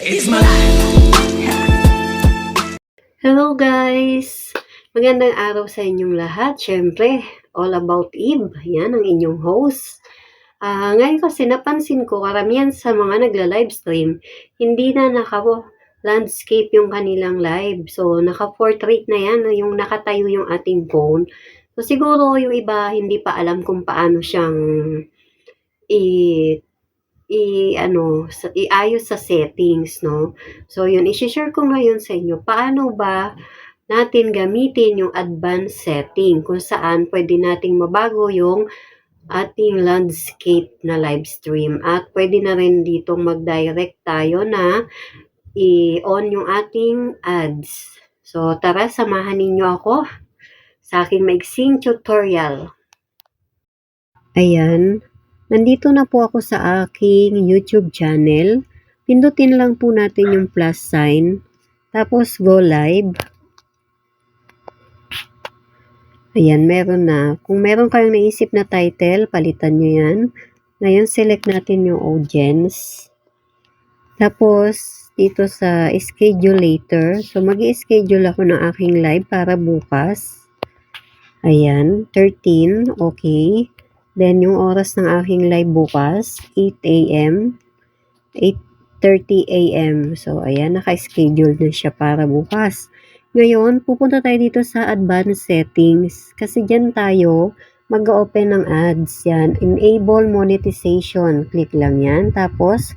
It's my life. Hello guys! Magandang araw sa inyong lahat. Siyempre, all about Eve. Yan ang inyong host. Ngayon kasi napansin ko, karamihan sa mga nagla-livestream, hindi na naka-landscape yung kanilang live. So, naka-portrait na yan, yung nakatayo yung ating phone. So, siguro yung iba hindi pa alam kung paano siyang iayos sa settings, no? So, yun, i-share ko ngayon sa inyo, paano ba natin gamitin yung advanced setting kung saan pwede nating mabago yung ating landscape na live stream at pwede na rin ditong mag-direct tayo na i-on yung ating ads. So, tara, samahan ninyo ako sa aking maiksing tutorial. Ayan. Nandito na po ako sa aking YouTube channel. Pindutin lang po natin yung plus sign. Tapos go live. Ayan, meron na. Kung meron kayong naisip na title, palitan nyo yan. Ngayon, select natin yung audience. Tapos, dito sa schedule later. So, mag-i-schedule ako ng aking live para bukas. Ayan, 13. Okay. Then, yung oras ng aking live bukas, 8 a.m. 8:30 a.m. So, ayan, naka-schedule na siya para bukas. Ngayon, pupunta tayo dito sa advanced settings. Kasi dyan tayo mag-open ng ads. Yan, enable monetization. Click lang yan. Tapos,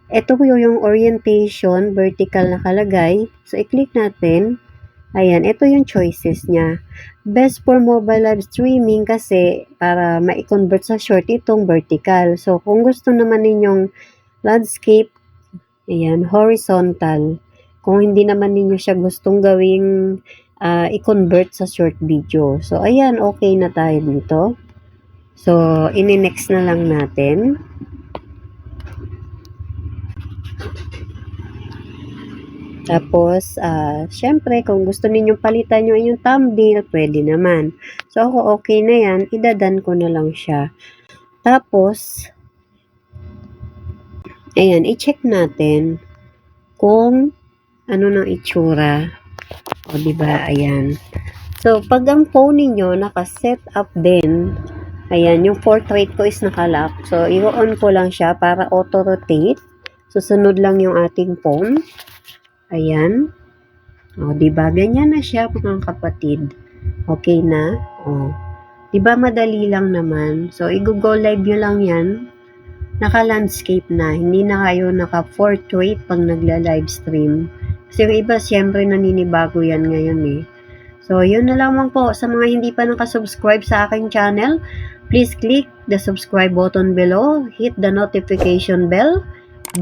ito po yung orientation, vertical nakalagay. So, i-click natin. Ayan, ito yung choices niya. Best for mobile live streaming kasi para ma-convert sa short itong vertical. So, kung gusto naman ninyong landscape, ayan, horizontal. Kung hindi naman ninyo siya gustong gawing i-convert sa short video. So, ayan, okay na tayo dito. So, ini-next na lang natin. Tapos, syempre, kung gusto ninyong palitan yung inyong thumbnail, pwede naman. So, ako okay na yan. Idadan ko na lang siya. Tapos, ayan, i-check natin kung ano nang itsura. O, diba? Ayan. So, pag ang phone ninyo naka-set up din, ayan, yung portrait ko is nakalock. So, i-on ko lang siya para auto-rotate. Susunod lang yung ating phone. Ayan. O, diba? Ganyan na siya, mga kapatid. Okay na? O. Diba, madali lang naman. So, i-go live nyo lang yan. Naka-landscape na. Hindi na kayo naka-portrait pag nagla-live stream. Kasi yung iba, siyempre, naninibago yan ngayon eh. So, yun na lamang po. Sa mga hindi pa nakasubscribe sa aking channel, please click the subscribe button below. Hit the notification bell.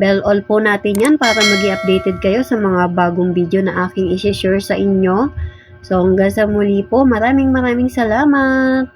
Bell all po natin yan para mag-i-updated kayo sa mga bagong video na aking isi-share sa inyo. So, hanggang sa muli po, maraming salamat!